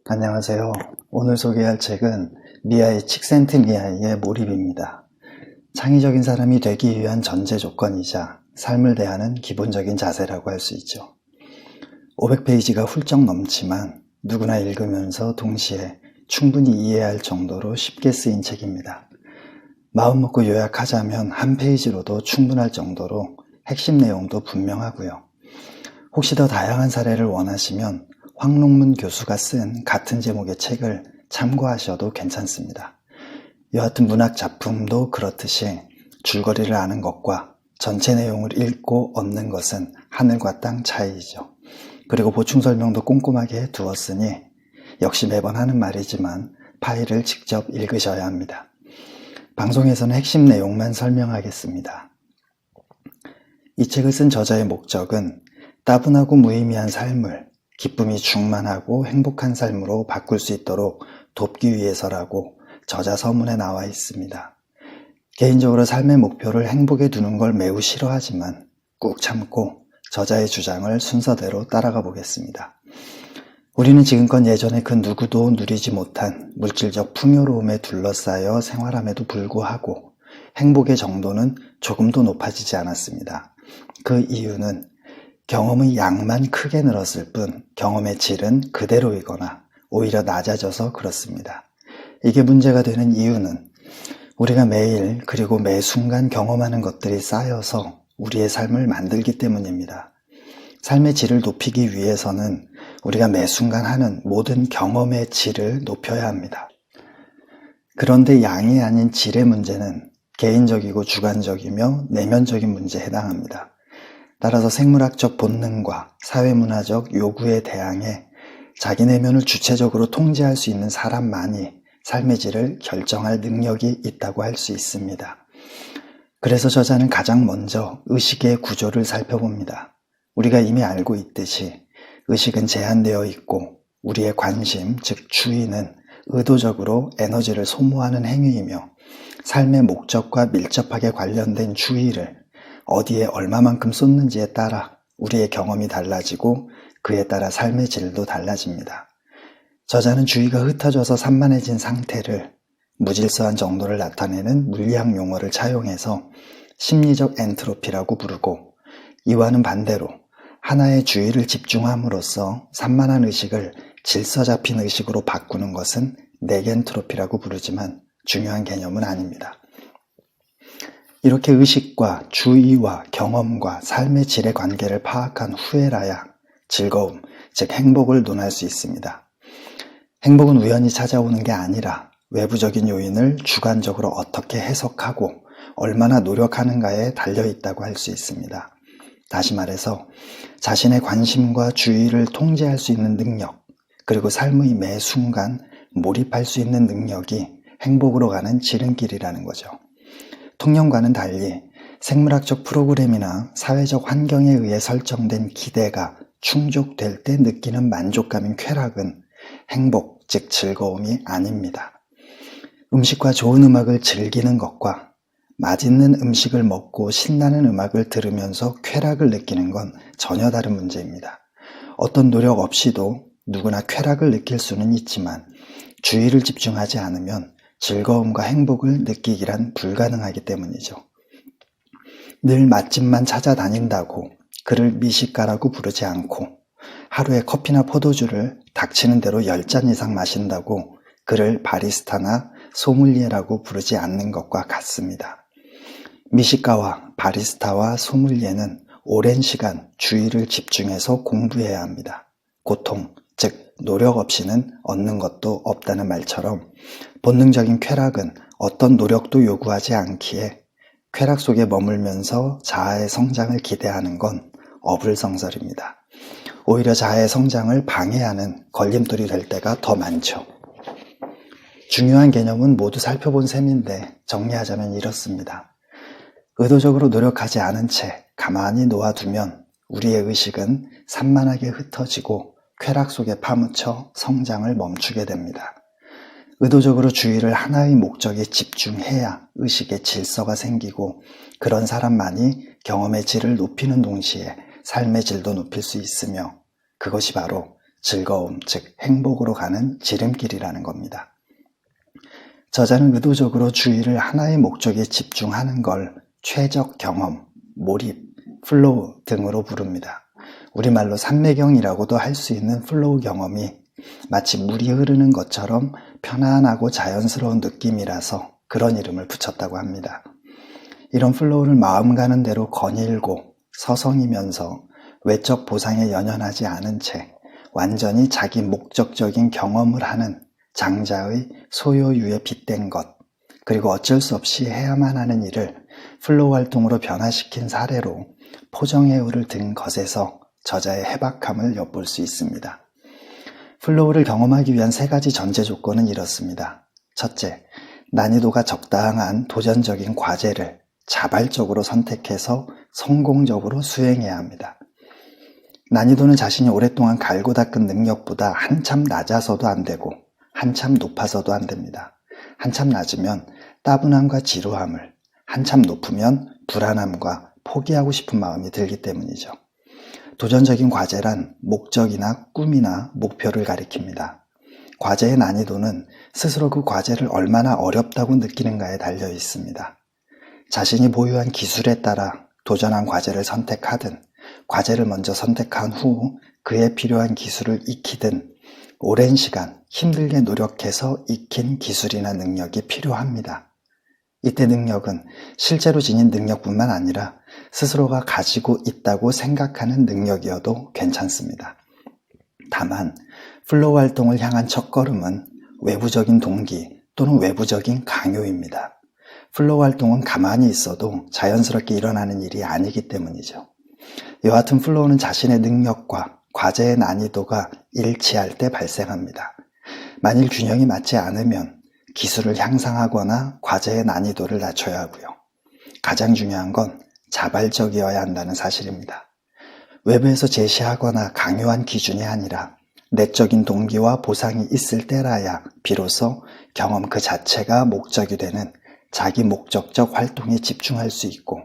안녕하세요. 오늘 소개할 책은 미하이 칙센트미하이의 몰입입니다. 창의적인 사람이 되기 위한 전제 조건이자 삶을 대하는 기본적인 자세라고 할 수 있죠. 500페이지가 훌쩍 넘지만 누구나 읽으면서 동시에 충분히 이해할 정도로 쉽게 쓰인 책입니다. 마음 먹고 요약하자면 한 페이지로도 충분할 정도로 핵심 내용도 분명하고요. 혹시 더 다양한 사례를 원하시면 황롱문 교수가 쓴 같은 제목의 책을 참고하셔도 괜찮습니다. 여하튼 문학 작품도 그렇듯이 줄거리를 아는 것과 전체 내용을 읽고 얻는 것은 하늘과 땅 차이이죠. 그리고 보충 설명도 꼼꼼하게 해두었으니 역시 매번 하는 말이지만 파일을 직접 읽으셔야 합니다. 방송에서는 핵심 내용만 설명하겠습니다. 이 책을 쓴 저자의 목적은 따분하고 무의미한 삶을 기쁨이 충만하고 행복한 삶으로 바꿀 수 있도록 돕기 위해서라고 저자 서문에 나와 있습니다. 개인적으로 삶의 목표를 행복에 두는 걸 매우 싫어하지만 꾹 참고 저자의 주장을 순서대로 따라가 보겠습니다. 우리는 지금껏 예전에 그 누구도 누리지 못한 물질적 풍요로움에 둘러싸여 생활함에도 불구하고 행복의 정도는 조금도 높아지지 않았습니다. 그 이유는 경험의 양만 크게 늘었을 뿐 경험의 질은 그대로이거나 오히려 낮아져서 그렇습니다. 이게 문제가 되는 이유는 우리가 매일 그리고 매 순간 경험하는 것들이 쌓여서 우리의 삶을 만들기 때문입니다. 삶의 질을 높이기 위해서는 우리가 매 순간 하는 모든 경험의 질을 높여야 합니다. 그런데 양이 아닌 질의 문제는 개인적이고 주관적이며 내면적인 문제에 해당합니다. 따라서 생물학적 본능과 사회문화적 요구에 대항해 자기 내면을 주체적으로 통제할 수 있는 사람만이 삶의 질을 결정할 능력이 있다고 할 수 있습니다. 그래서 저자는 가장 먼저 의식의 구조를 살펴봅니다. 우리가 이미 알고 있듯이 의식은 제한되어 있고 우리의 관심, 즉 주의는 의도적으로 에너지를 소모하는 행위이며 삶의 목적과 밀접하게 관련된 주의를 어디에 얼마만큼 쏟는지에 따라 우리의 경험이 달라지고 그에 따라 삶의 질도 달라집니다. 저자는 주의가 흩어져서 산만해진 상태를 무질서한 정도를 나타내는 물리학 용어를 차용해서 심리적 엔트로피라고 부르고 이와는 반대로 하나의 주의를 집중함으로써 산만한 의식을 질서 잡힌 의식으로 바꾸는 것은 네겐트로피라고 부르지만 중요한 개념은 아닙니다. 이렇게 의식과 주의와 경험과 삶의 질의 관계를 파악한 후에라야 즐거움, 즉 행복을 논할 수 있습니다. 행복은 우연히 찾아오는 게 아니라 외부적인 요인을 주관적으로 어떻게 해석하고 얼마나 노력하는가에 달려있다고 할 수 있습니다. 다시 말해서 자신의 관심과 주의를 통제할 수 있는 능력, 그리고 삶의 매 순간 몰입할 수 있는 능력이 행복으로 가는 지름길이라는 거죠. 통념과는 달리 생물학적 프로그램이나 사회적 환경에 의해 설정된 기대가 충족될 때 느끼는 만족감인 쾌락은 행복, 즉 즐거움이 아닙니다. 음식과 좋은 음악을 즐기는 것과 맛있는 음식을 먹고 신나는 음악을 들으면서 쾌락을 느끼는 건 전혀 다른 문제입니다. 어떤 노력 없이도 누구나 쾌락을 느낄 수는 있지만 주의를 집중하지 않으면 즐거움과 행복을 느끼기란 불가능하기 때문이죠. 늘 맛집만 찾아다닌다고 그를 미식가라고 부르지 않고 하루에 커피나 포도주를 닥치는 대로 10잔 이상 마신다고 그를 바리스타나 소믈리에라고 부르지 않는 것과 같습니다. 미식가와 바리스타와 소믈리에는 오랜 시간 주의를 집중해서 공부해야 합니다. 고통, 즉 노력 없이는 얻는 것도 없다는 말처럼 본능적인 쾌락은 어떤 노력도 요구하지 않기에 쾌락 속에 머물면서 자아의 성장을 기대하는 건 어불성설입니다. 오히려 자아의 성장을 방해하는 걸림돌이 될 때가 더 많죠. 중요한 개념은 모두 살펴본 셈인데 정리하자면 이렇습니다. 의도적으로 노력하지 않은 채 가만히 놓아두면 우리의 의식은 산만하게 흩어지고 쾌락 속에 파묻혀 성장을 멈추게 됩니다. 의도적으로 주의를 하나의 목적에 집중해야 의식의 질서가 생기고 그런 사람만이 경험의 질을 높이는 동시에 삶의 질도 높일 수 있으며 그것이 바로 즐거움, 즉 행복으로 가는 지름길이라는 겁니다. 저자는 의도적으로 주의를 하나의 목적에 집중하는 걸 최적 경험, 몰입, 플로우 등으로 부릅니다. 우리말로 삼매경이라고도 할 수 있는 플로우 경험이 마치 물이 흐르는 것처럼 편안하고 자연스러운 느낌이라서 그런 이름을 붙였다고 합니다. 이런 플로우를 마음 가는 대로 거닐고 서성이면서 외적 보상에 연연하지 않은 채 완전히 자기 목적적인 경험을 하는 장자의 소요유에 빗댄 것, 그리고 어쩔 수 없이 해야만 하는 일을 플로우 활동으로 변화시킨 사례로 포정해우를 든 것에서 저자의 해박함을 엿볼 수 있습니다. 플로우를 경험하기 위한 3가지 전제 조건은 이렇습니다. 첫째, 난이도가 적당한 도전적인 과제를 자발적으로 선택해서 성공적으로 수행해야 합니다. 난이도는 자신이 오랫동안 갈고 닦은 능력보다 한참 낮아서도 안 되고 한참 높아서도 안 됩니다. 한참 낮으면 따분함과 지루함을, 한참 높으면 불안함과 포기하고 싶은 마음이 들기 때문이죠. 도전적인 과제란 목적이나 꿈이나 목표를 가리킵니다. 과제의 난이도는 스스로 그 과제를 얼마나 어렵다고 느끼는가에 달려 있습니다. 자신이 보유한 기술에 따라 도전한 과제를 선택하든 과제를 먼저 선택한 후 그에 필요한 기술을 익히든 오랜 시간 힘들게 노력해서 익힌 기술이나 능력이 필요합니다. 이때 능력은 실제로 지닌 능력뿐만 아니라 스스로가 가지고 있다고 생각하는 능력이어도 괜찮습니다. 다만 플로우 활동을 향한 첫걸음은 외부적인 동기 또는 외부적인 강요입니다. 플로우 활동은 가만히 있어도 자연스럽게 일어나는 일이 아니기 때문이죠. 여하튼 플로우는 자신의 능력과 과제의 난이도가 일치할 때 발생합니다. 만일 균형이 맞지 않으면 기술을 향상하거나 과제의 난이도를 낮춰야 하고요. 가장 중요한 건 자발적이어야 한다는 사실입니다. 외부에서 제시하거나 강요한 기준이 아니라 내적인 동기와 보상이 있을 때라야 비로소 경험 그 자체가 목적이 되는 자기 목적적 활동에 집중할 수 있고,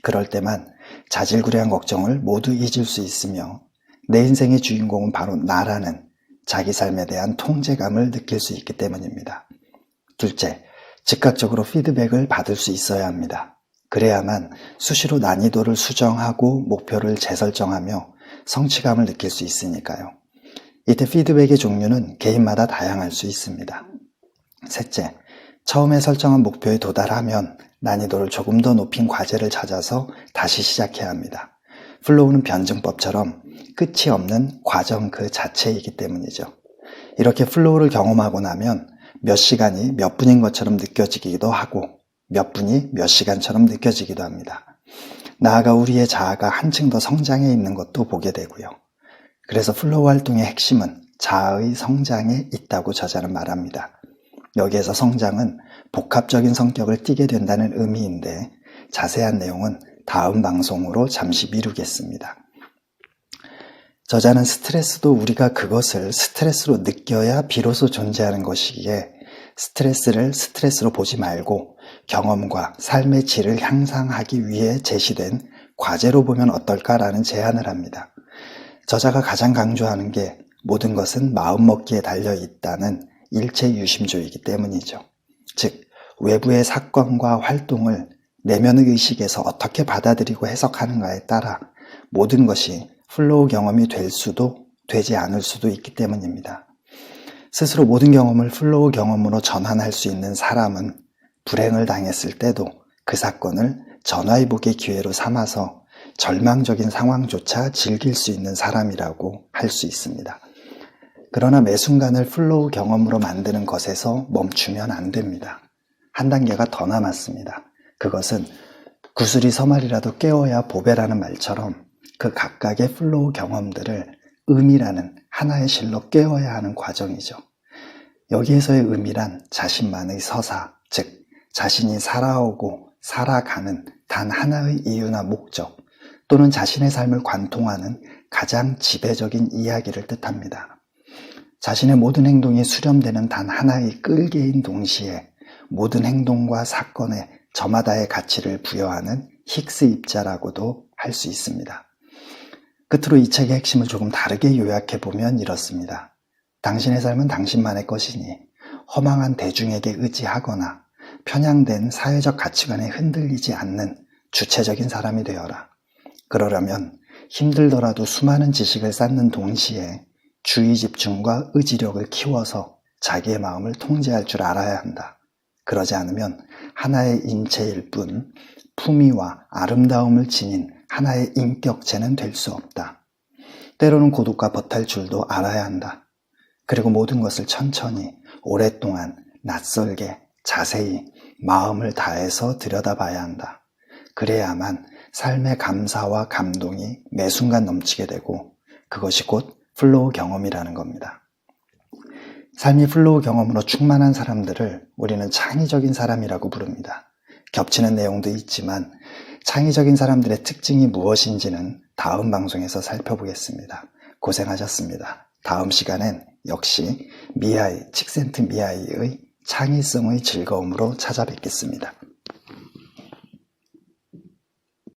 그럴 때만 자질구레한 걱정을 모두 잊을 수 있으며 내 인생의 주인공은 바로 나라는 자기 삶에 대한 통제감을 느낄 수 있기 때문입니다. 둘째, 즉각적으로 피드백을 받을 수 있어야 합니다. 그래야만 수시로 난이도를 수정하고 목표를 재설정하며 성취감을 느낄 수 있으니까요. 이때 피드백의 종류는 개인마다 다양할 수 있습니다. 셋째, 처음에 설정한 목표에 도달하면 난이도를 조금 더 높인 과제를 찾아서 다시 시작해야 합니다. 플로우는 변증법처럼 끝이 없는 과정 그 자체이기 때문이죠. 이렇게 플로우를 경험하고 나면 몇 시간이 몇 분인 것처럼 느껴지기도 하고 몇 분이 몇 시간처럼 느껴지기도 합니다. 나아가 우리의 자아가 한층 더 성장해 있는 것도 보게 되고요. 그래서 플로우 활동의 핵심은 자아의 성장에 있다고 저자는 말합니다. 여기에서 성장은 복합적인 성격을 띠게 된다는 의미인데 자세한 내용은 다음 방송으로 잠시 미루겠습니다. 저자는 스트레스도 우리가 그것을 스트레스로 느껴야 비로소 존재하는 것이기에 스트레스를 스트레스로 보지 말고 경험과 삶의 질을 향상하기 위해 제시된 과제로 보면 어떨까라는 제안을 합니다. 저자가 가장 강조하는 게 모든 것은 마음먹기에 달려있다는 일체유심주의이기 때문이죠. 즉, 외부의 사건과 활동을 내면의 의식에서 어떻게 받아들이고 해석하는가에 따라 모든 것이 플로우 경험이 될 수도 되지 않을 수도 있기 때문입니다. 스스로 모든 경험을 플로우 경험으로 전환할 수 있는 사람은 불행을 당했을 때도 그 사건을 전화위복의 기회로 삼아서 절망적인 상황조차 즐길 수 있는 사람이라고 할 수 있습니다. 그러나 매 순간을 플로우 경험으로 만드는 것에서 멈추면 안 됩니다. 한 단계가 더 남았습니다. 그것은 구슬이 서말이라도 깨워야 보배라는 말처럼 그 각각의 플로우 경험들을 의미라는 하나의 실로 깨워야 하는 과정이죠. 여기에서의 의미란 자신만의 서사, 즉 자신이 살아오고 살아가는 단 하나의 이유나 목적 또는 자신의 삶을 관통하는 가장 지배적인 이야기를 뜻합니다. 자신의 모든 행동이 수렴되는 단 하나의 끌개인 동시에 모든 행동과 사건에 저마다의 가치를 부여하는 힉스 입자라고도 할 수 있습니다. 끝으로 이 책의 핵심을 조금 다르게 요약해보면 이렇습니다. 당신의 삶은 당신만의 것이니 허망한 대중에게 의지하거나 편향된 사회적 가치관에 흔들리지 않는 주체적인 사람이 되어라. 그러려면 힘들더라도 수많은 지식을 쌓는 동시에 주의 집중과 의지력을 키워서 자기의 마음을 통제할 줄 알아야 한다. 그러지 않으면 하나의 인체일 뿐 품위와 아름다움을 지닌 하나의 인격체는 될 수 없다. 때로는 고독과 벗탈줄도 알아야 한다. 그리고 모든 것을 천천히, 오랫동안, 낯설게, 자세히, 마음을 다해서 들여다봐야 한다. 그래야만 삶의 감사와 감동이 매 순간 넘치게 되고 그것이 곧 플로우 경험이라는 겁니다. 삶이 플로우 경험으로 충만한 사람들을 우리는 창의적인 사람이라고 부릅니다. 겹치는 내용도 있지만 창의적인 사람들의 특징이 무엇인지는 다음 방송에서 살펴보겠습니다. 고생하셨습니다. 다음 시간엔 역시 칙센트 미아이의 창의성의 즐거움으로 찾아뵙겠습니다.